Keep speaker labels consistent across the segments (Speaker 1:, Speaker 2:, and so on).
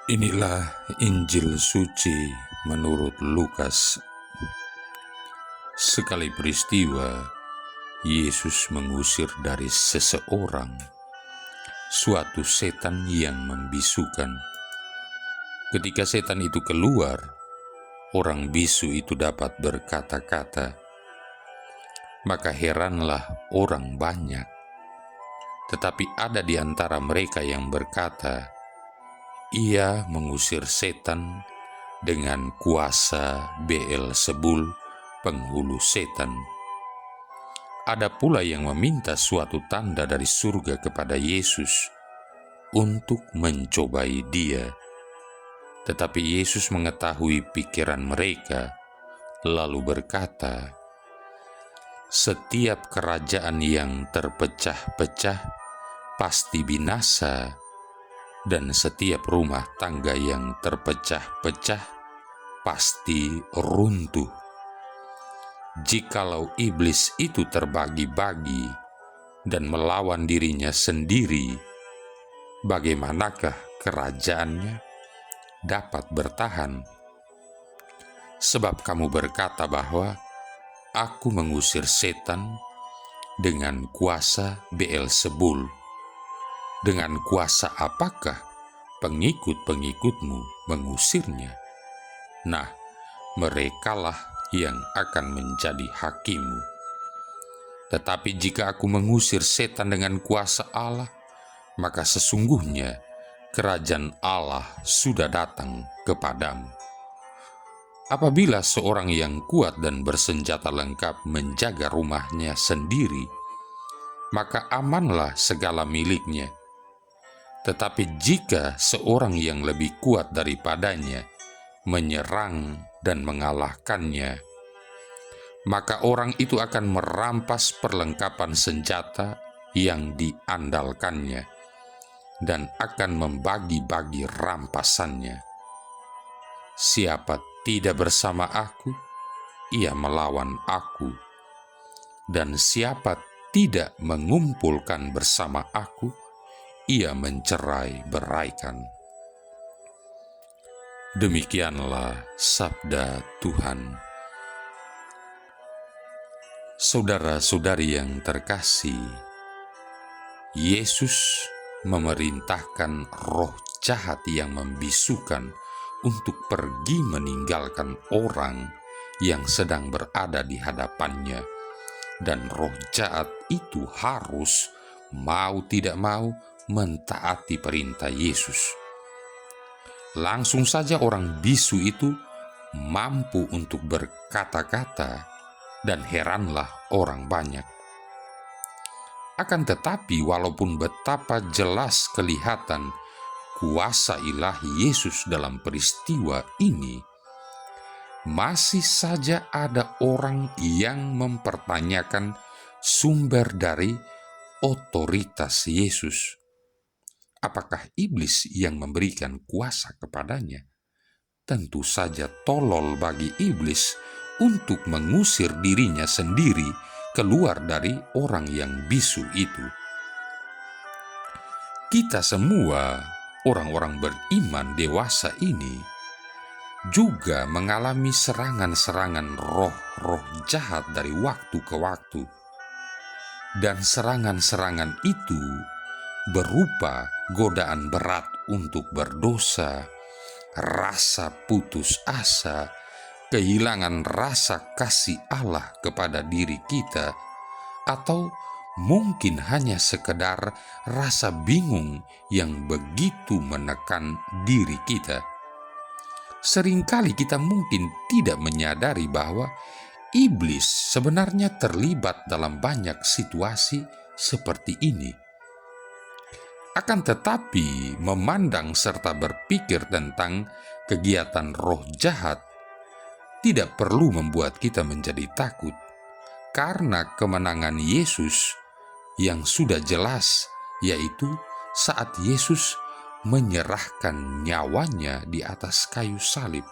Speaker 1: Inilah Injil suci menurut Lukas. Sekali peristiwa, Yesus mengusir dari seseorang suatu setan yang membisukan. Ketika setan itu keluar, orang bisu itu dapat berkata-kata. Maka heranlah orang banyak. Tetapi ada di antara mereka yang berkata, "Ia mengusir setan dengan kuasa Beelzebul, penghulu setan." Ada pula yang meminta suatu tanda dari surga kepada Yesus untuk mencobai dia. Tetapi Yesus mengetahui pikiran mereka, lalu berkata, "Setiap kerajaan yang terpecah-pecah pasti binasa, dan setiap rumah tangga yang terpecah-pecah pasti runtuh. Jikalau iblis itu terbagi-bagi dan melawan dirinya sendiri, bagaimanakah kerajaannya dapat bertahan? Sebab kamu berkata bahwa aku mengusir setan dengan kuasa Beelzebul. Dengan kuasa apakah pengikut-pengikutmu mengusirnya? Nah, merekalah yang akan menjadi hakimmu. Tetapi jika aku mengusir setan dengan kuasa Allah, maka sesungguhnya kerajaan Allah sudah datang kepadamu. Apabila seorang yang kuat dan bersenjata lengkap menjaga rumahnya sendiri, maka amanlah segala miliknya. Tetapi jika seorang yang lebih kuat daripadanya menyerang dan mengalahkannya, maka orang itu akan merampas perlengkapan senjata yang diandalkannya dan akan membagi-bagi rampasannya. Siapa tidak bersama aku, ia melawan aku, dan siapa tidak mengumpulkan bersama aku, ia mencerai-beraikan." Demikianlah sabda Tuhan. Saudara-saudari yang terkasih, Yesus memerintahkan roh jahat yang membisukan untuk pergi meninggalkan orang yang sedang berada di hadapannya, dan roh jahat itu harus mau tidak mau mentaati perintah Yesus. Langsung saja orang bisu itu mampu untuk berkata-kata, dan heranlah orang banyak. Akan tetapi walaupun betapa jelas kelihatan kuasa ilahi Yesus dalam peristiwa ini, masih saja ada orang yang mempertanyakan sumber dari otoritas Yesus. Apakah iblis yang memberikan kuasa kepadanya? Tentu saja tolol bagi iblis untuk mengusir dirinya sendiri keluar dari orang yang bisu itu. Kita semua, orang-orang beriman dewasa ini, juga mengalami serangan-serangan roh-roh jahat dari waktu ke waktu. Dan serangan-serangan itu berupa godaan berat untuk berdosa, rasa putus asa, kehilangan rasa kasih Allah kepada diri kita, atau mungkin hanya sekedar rasa bingung yang begitu menekan diri kita. Seringkali kita mungkin tidak menyadari bahwa iblis sebenarnya terlibat dalam banyak situasi seperti ini. Akan tetapi, memandang serta berpikir tentang kegiatan roh jahat tidak perlu membuat kita menjadi takut, karena kemenangan Yesus yang sudah jelas, yaitu saat Yesus menyerahkan nyawanya di atas kayu salib.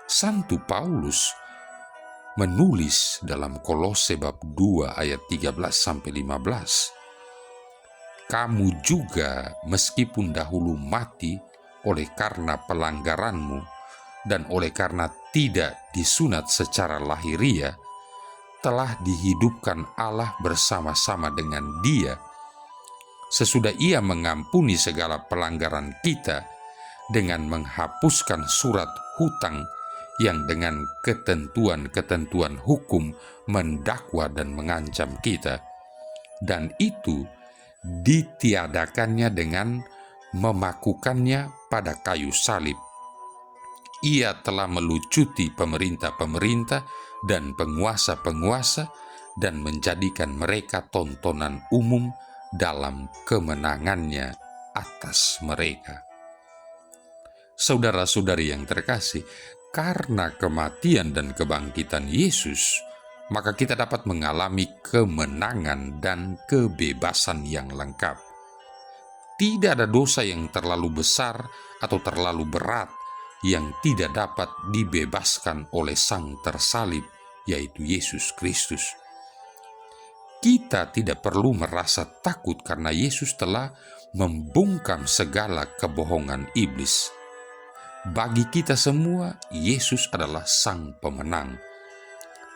Speaker 1: Santo Paulus menulis dalam Kolose bab 2 ayat 13-15, kamu juga meskipun dahulu mati oleh karena pelanggaranmu dan oleh karena tidak disunat secara lahiriah, telah dihidupkan Allah bersama-sama dengan Dia sesudah Ia mengampuni segala pelanggaran kita dengan menghapuskan surat hutang yang dengan ketentuan-ketentuan hukum mendakwa dan mengancam kita, dan itu ditiadakannya dengan memakukannya pada kayu salib. Ia telah melucuti pemerintah-pemerintah dan penguasa-penguasa dan menjadikan mereka tontonan umum dalam kemenangannya atas mereka. Saudara-saudari yang terkasih, karena kematian dan kebangkitan Yesus, maka kita dapat mengalami kemenangan dan kebebasan yang lengkap. Tidak ada dosa yang terlalu besar atau terlalu berat yang tidak dapat dibebaskan oleh Sang tersalib, yaitu Yesus Kristus. Kita tidak perlu merasa takut karena Yesus telah membungkam segala kebohongan iblis. Bagi kita semua, Yesus adalah Sang Pemenang.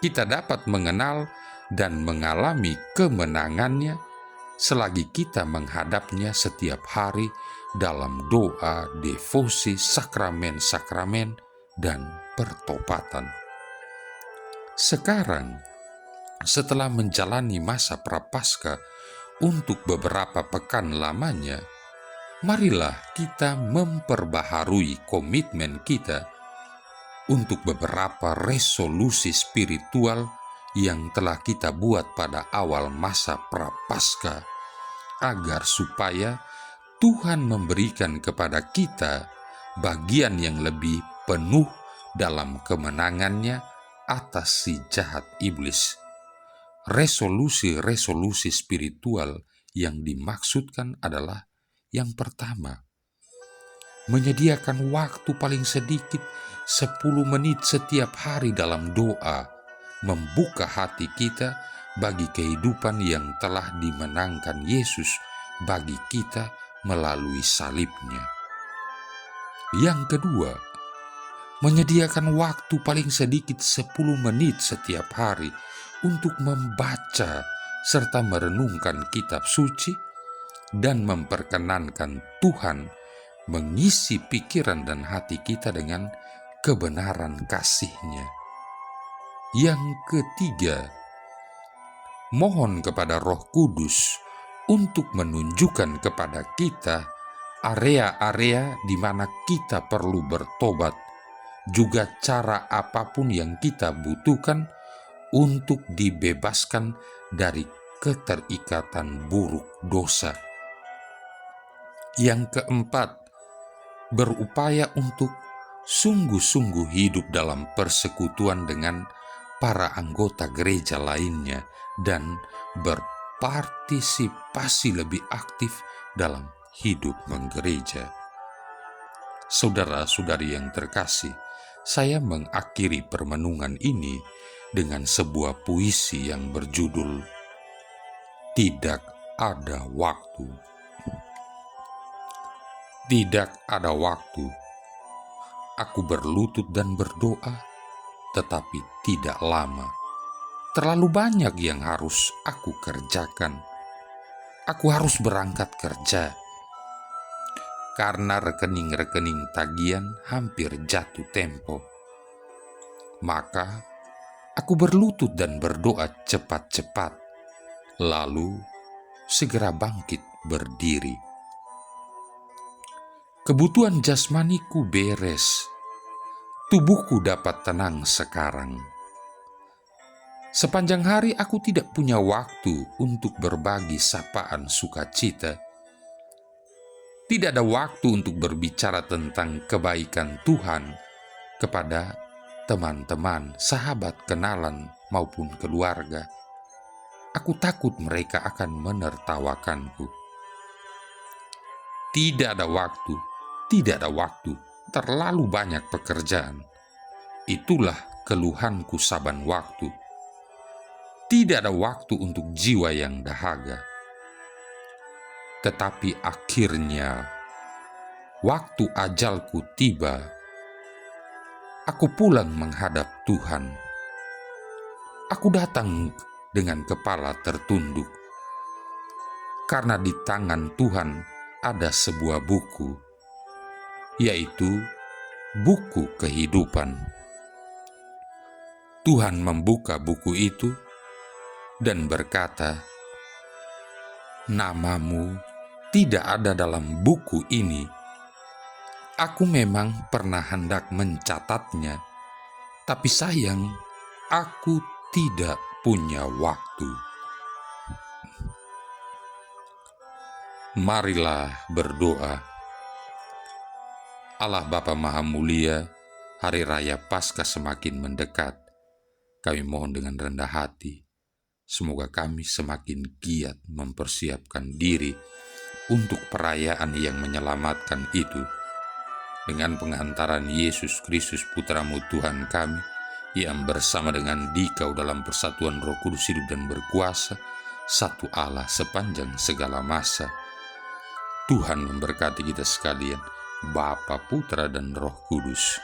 Speaker 1: Kita dapat mengenal dan mengalami kemenangannya selagi kita menghadapnya setiap hari dalam doa, devosi, sakramen-sakramen, dan pertobatan. Sekarang, setelah menjalani masa prapaskah untuk beberapa pekan lamanya, marilah kita memperbaharui komitmen kita untuk beberapa resolusi spiritual yang telah kita buat pada awal masa prapaskah, agar supaya Tuhan memberikan kepada kita bagian yang lebih penuh dalam kemenangannya atas si jahat iblis. Resolusi-resolusi spiritual yang dimaksudkan adalah yang pertama, menyediakan waktu paling sedikit 10 menit setiap hari dalam doa, membuka hati kita bagi kehidupan yang telah dimenangkan Yesus bagi kita melalui salibnya. Yang kedua, menyediakan waktu paling sedikit 10 menit setiap hari untuk membaca serta merenungkan kitab suci dan memperkenankan Tuhan mengisi pikiran dan hati kita dengan kebenaran kasih-Nya. Yang ketiga, mohon kepada Roh Kudus untuk menunjukkan kepada kita area-area di mana kita perlu bertobat, juga cara apapun yang kita butuhkan untuk dibebaskan dari keterikatan buruk dosa. Yang keempat, berupaya untuk sungguh-sungguh hidup dalam persekutuan dengan para anggota gereja lainnya dan berpartisipasi lebih aktif dalam hidup menggereja. Saudara-saudari yang terkasih, saya mengakhiri permenungan ini dengan sebuah puisi yang berjudul Tidak Ada Waktu. Tidak ada waktu, aku berlutut dan berdoa, tetapi tidak lama. Terlalu banyak yang harus aku kerjakan. Aku harus berangkat kerja, karena rekening-rekening tagihan hampir jatuh tempo. Maka aku berlutut dan berdoa cepat-cepat, lalu segera bangkit berdiri. Kebutuhan jasmaniku beres, tubuhku dapat tenang sekarang. Sepanjang hari aku tidak punya waktu untuk berbagi sapaan sukacita. Tidak ada waktu untuk berbicara tentang kebaikan Tuhan kepada teman-teman, sahabat, kenalan, maupun keluarga. Aku takut mereka akan menertawakanku. Tidak ada waktu, terlalu banyak pekerjaan. Itulah keluhanku saban waktu. Tidak ada waktu untuk jiwa yang dahaga. Tetapi akhirnya, waktu ajalku tiba. Aku pulang menghadap Tuhan. Aku datang dengan kepala tertunduk, karena di tangan Tuhan ada sebuah buku, yaitu buku kehidupan. Tuhan membuka buku itu dan berkata, "Namamu tidak ada dalam buku ini. Aku memang pernah hendak mencatatnya, tapi sayang, aku tidak punya waktu." Marilah berdoa. Allah Bapa Maha Mulia, Hari Raya Paskah semakin mendekat. Kami mohon dengan rendah hati, semoga kami semakin giat mempersiapkan diri untuk perayaan yang menyelamatkan itu. Dengan pengantaran Yesus Kristus Putramu Tuhan kami, yang bersama dengan Dikau dalam persatuan Roh Kudus hidup dan berkuasa, satu Allah sepanjang segala masa. Tuhan memberkati kita sekalian, Bapa, Putra, dan Roh Kudus.